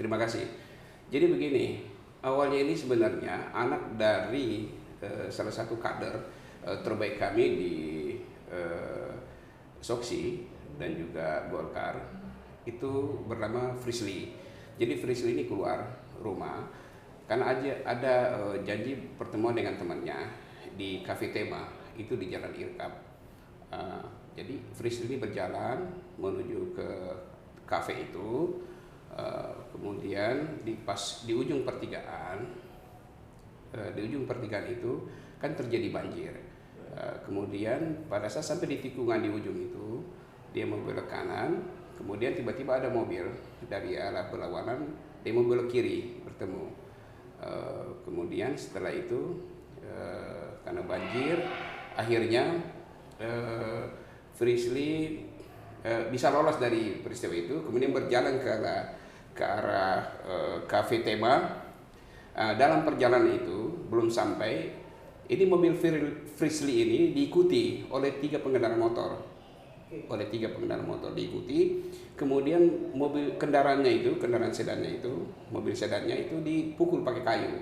terima kasih. Jadi begini, awalnya ini sebenarnya anak dari salah satu kader terbaik kami di Soksi dan juga Golkar itu bernama Frisly. Jadi Frisly ini keluar rumah karena ada janji pertemuan dengan temannya di Cafe Tema itu di Jalan Irkab. Jadi Frisly ini berjalan menuju ke kafe itu, kemudian di ujung pertigaan itu kan terjadi banjir. Kemudian pada saat sampai di tikungan di ujung itu dia mau belok kanan, kemudian tiba-tiba ada mobil dari arah berlawanan, dia mau belok kiri bertemu. Kemudian setelah itu karena banjir akhirnya Frisly bisa lolos dari peristiwa itu, kemudian berjalan ke arah Cafe Tema. Dalam perjalanan itu belum sampai, ini mobil Frisly ini diikuti oleh tiga pengendara motor. Diikuti, kemudian kendaraan sedannya itu, mobil sedannya itu dipukul pakai kayu,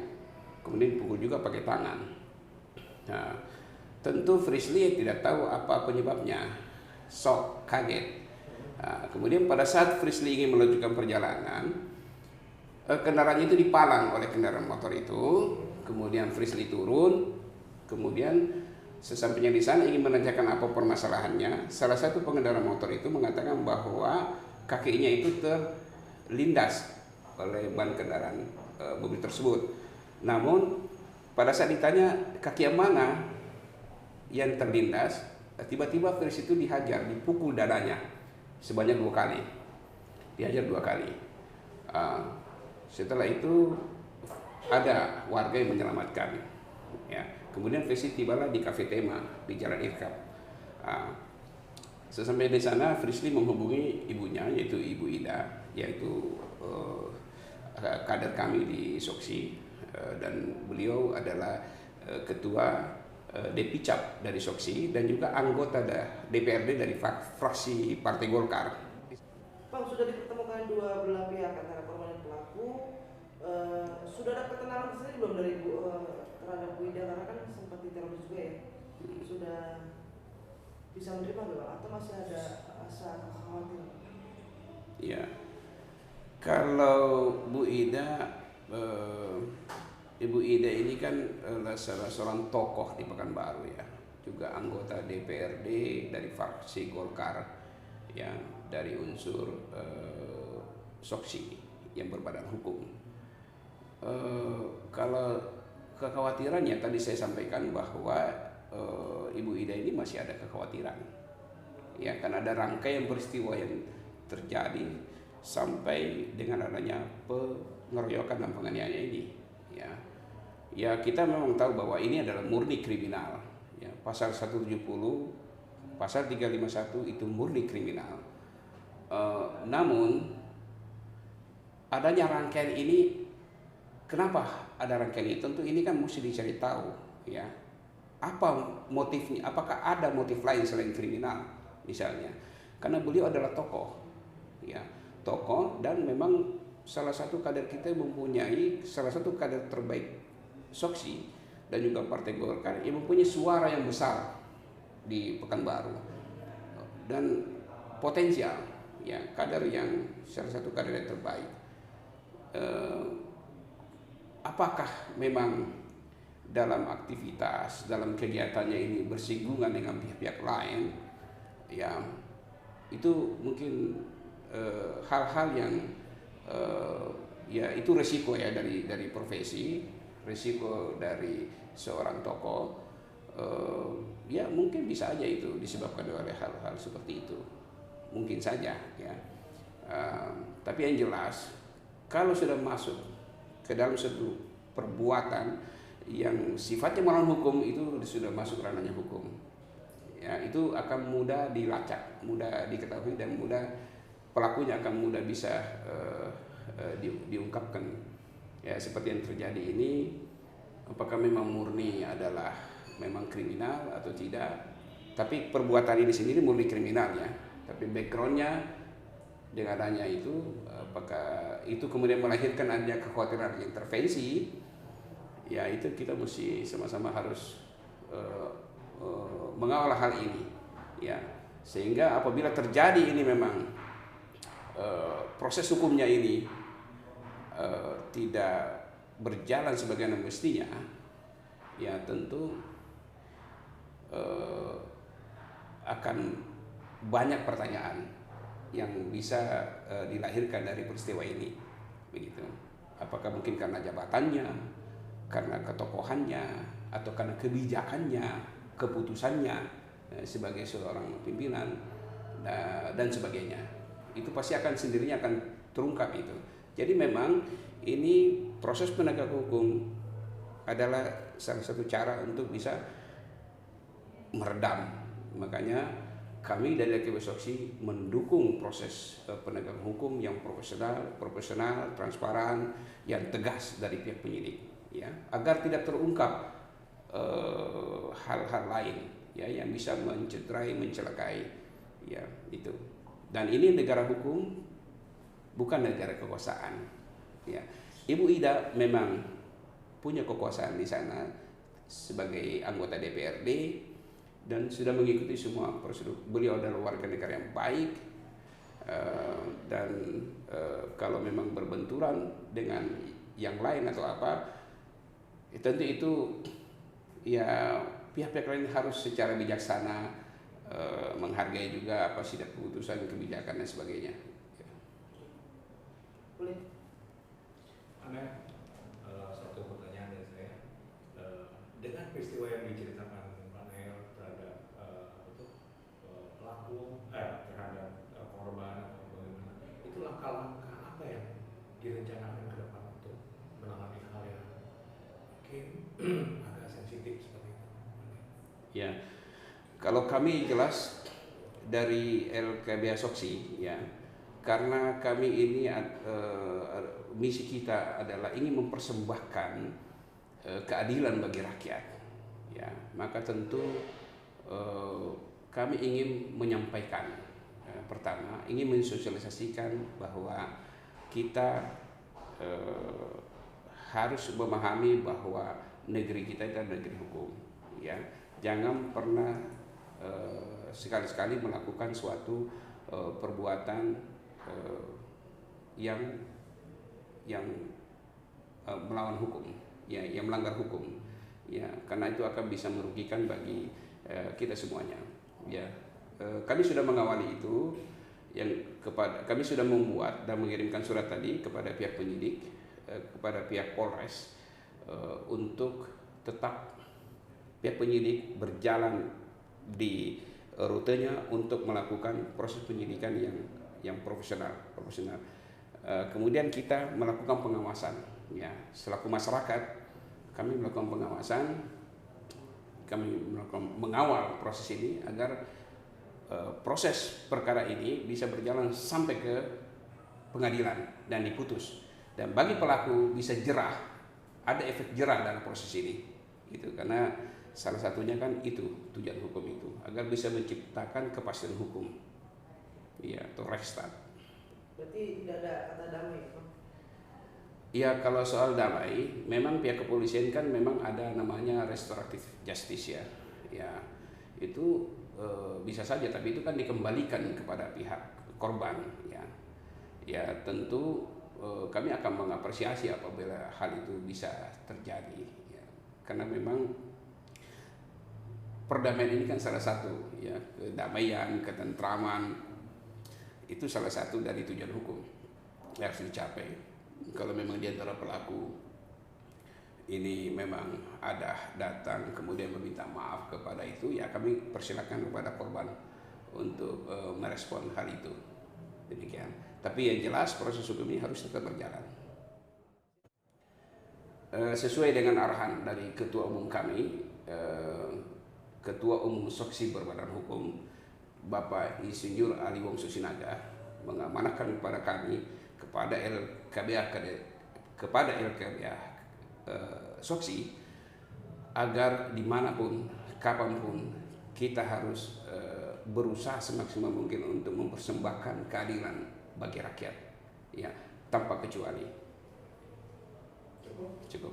kemudian dipukul juga pakai tangan. Nah, tentu Frisly tidak tahu apa penyebabnya, shock, kaget. Nah, kemudian pada saat Frisly ingin melanjutkan perjalanan, kendaraannya itu dipalang oleh kendaraan motor itu, kemudian Frisly turun, kemudian sesampainya di sana ingin menanyakan apa permasalahannya. Salah satu pengendara motor itu mengatakan bahwa kakinya itu terlindas oleh ban kendaraan mobil tersebut. Namun pada saat ditanya kaki yang mana yang terlindas, tiba-tiba Frisly itu dipukul dadanya sebanyak 2 kali. Dihajar 2 kali. Setelah itu ada warga yang menyelamatkan. Ya. Kemudian Frisly tibalah di Cafe Tema di Jalan Irkab. Sesampai di sana Frisly menghubungi ibunya, yaitu Ibu Ida, yaitu kader kami di Soksi, dan beliau adalah ketua Depicap dari Soksi dan juga anggota DPRD dari fraksi Partai Golkar. Bang, sudah dipertemukan dua belah pihak antara korban dan pelaku. Sudah ada keterangan sendiri belum dari terhadap Bu Ida, karena kan sempat diteror juga ya? Sudah bisa menerima nggak, atau masih ada rasa kekhawatiran? Ya, kalau Bu Ida, Ibu Ida ini kan salah seorang tokoh di Pekanbaru ya, juga anggota DPRD dari fraksi Golkar yang dari unsur Soksi yang berbadan hukum. Kalau kekhawatirannya tadi saya sampaikan bahwa Ibu Ida ini masih ada kekhawatiran, ya, karena ada rangkaian peristiwa yang terjadi sampai dengan adanya pengeroyokan dan penganiayaan ini. Ya, kita memang tahu bahwa ini adalah murni kriminal. Ya, pasal 170, pasal 351 itu murni kriminal. Namun adanya rangkaian ini, kenapa ada rangkaian ini? Tentu ini kan mesti dicari tahu, ya. Apa motifnya? Apakah ada motif lain selain kriminal, misalnya? Karena beliau adalah tokoh, ya, tokoh, dan memang salah satu kader kita mempunyai salah satu kader terbaik Soksi dan juga Partai Golkar yang mempunyai suara yang besar di Pekanbaru dan potensial, ya, kader yang salah satu kader yang terbaik. Apakah memang dalam aktivitas, dalam kegiatannya ini bersinggungan dengan pihak-pihak lain? Ya, itu mungkin hal-hal yang ya itu resiko ya dari profesi, resiko dari seorang tokoh. Ya mungkin bisa aja itu disebabkan oleh hal-hal seperti itu, mungkin saja ya. Tapi yang jelas kalau sudah masuk ke dalam satu perbuatan yang sifatnya melawan hukum, itu sudah masuk ranahnya hukum. Ya, itu akan mudah dilacak, mudah diketahui, dan pelakunya akan mudah bisa diungkapkan. Ya, seperti yang terjadi ini, apakah memang murni adalah memang kriminal atau tidak? Tapi perbuatan ini sendiri murni kriminal ya. Tapi backgroundnya dengan adanya itu apakah itu kemudian melahirkan adanya kekhawatiran intervensi, ya itu kita mesti sama-sama harus mengawal hal ini, ya, sehingga apabila terjadi ini memang proses hukumnya ini tidak berjalan sebagaimana mestinya, ya tentu akan banyak pertanyaan yang bisa dilahirkan dari peristiwa ini, begitu. Apakah mungkin karena jabatannya, karena ketokohannya, atau karena kebijakannya, keputusannya sebagai seorang pimpinan dan sebagainya. Itu pasti akan sendirinya akan terungkap itu. Jadi memang ini proses penegak hukum adalah salah satu cara untuk bisa meredam. Makanya kami dari LKB Soksi mendukung proses penegakan hukum yang profesional, transparan, yang tegas dari pihak penyidik, ya, agar tidak terungkap hal-hal lain, ya, yang bisa mencederai, mencelakai, ya, itu. Dan ini negara hukum, bukan negara kekuasaan, ya. Ibu Ida memang punya kekuasaan di sana sebagai anggota DPRD dan sudah mengikuti semua prosedur. Beliau adalah warga negara yang baik, dan kalau memang berbenturan dengan yang lain atau apa, tentu itu ya pihak-pihak lain harus secara bijaksana menghargai juga apa sih keputusan, kebijakan dan sebagainya. Boleh. Ada satu pertanyaan dari saya. Dengan peristiwa yang diceritakan Pak Nel terhadap pelaku, terhadap korban atau bagaimana, itu langkah-langkah apa yang direncanakan ke depan untuk menangani hal yang mungkin agak sensitif seperti itu? Ya, kalau kami jelas dari LKB Soksi, ya, karena kami ini misi kita adalah ingin mempersembahkan keadilan bagi rakyat, ya, maka tentu kami ingin menyampaikan, pertama ingin mensosialisasikan bahwa kita harus memahami bahwa negeri kita itu adalah negeri hukum, ya, jangan pernah sekali-sekali melakukan suatu perbuatan yang melawan hukum, ya, yang melanggar hukum, ya, karena itu akan bisa merugikan bagi kita semuanya, ya. Kami sudah mengawali itu, kami sudah membuat dan mengirimkan surat tadi kepada pihak penyidik, kepada pihak Polres, untuk tetap pihak penyidik berjalan di rutenya untuk melakukan proses penyidikan yang profesional. Kemudian kita melakukan pengawasan, ya, selaku masyarakat kami melakukan pengawasan, kami mengawal proses ini agar proses perkara ini bisa berjalan sampai ke pengadilan dan diputus, dan bagi pelaku bisa jerah, ada efek jerah dalam proses ini, gitu. Karena salah satunya kan itu tujuan hukum itu, agar bisa menciptakan kepastian hukum, ya, atau Rechtsstaat. Berarti tidak ada kata damai, Pak? Ya, kalau soal damai, memang pihak kepolisian kan memang ada namanya restoratif justice, ya, ya, itu bisa saja, tapi itu kan dikembalikan kepada pihak korban, ya, ya, tentu kami akan mengapresiasi apabila hal itu bisa terjadi, ya, karena memang perdamaian ini kan salah satu, ya, kedamaian, ketentraman itu salah satu dari tujuan hukum yang harus dicapai. Kalau memang di antara pelaku ini memang ada datang kemudian meminta maaf kepada itu, ya kami persilakan kepada korban untuk merespon hal itu, demikian. Tapi yang jelas proses hukum ini harus tetap berjalan sesuai dengan arahan dari Ketua Umum kami, Ketua Umum Soksi Berbadan Hukum Bapak Insinyur Ali Wong Susinaga, mengamanahkan kepada kami, kepada LKBA Soksi, agar dimanapun, kapanpun kita harus berusaha semaksimal mungkin untuk mempersembahkan keadilan bagi rakyat, ya tanpa kecuali. Cukup. Cukup.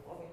Oke.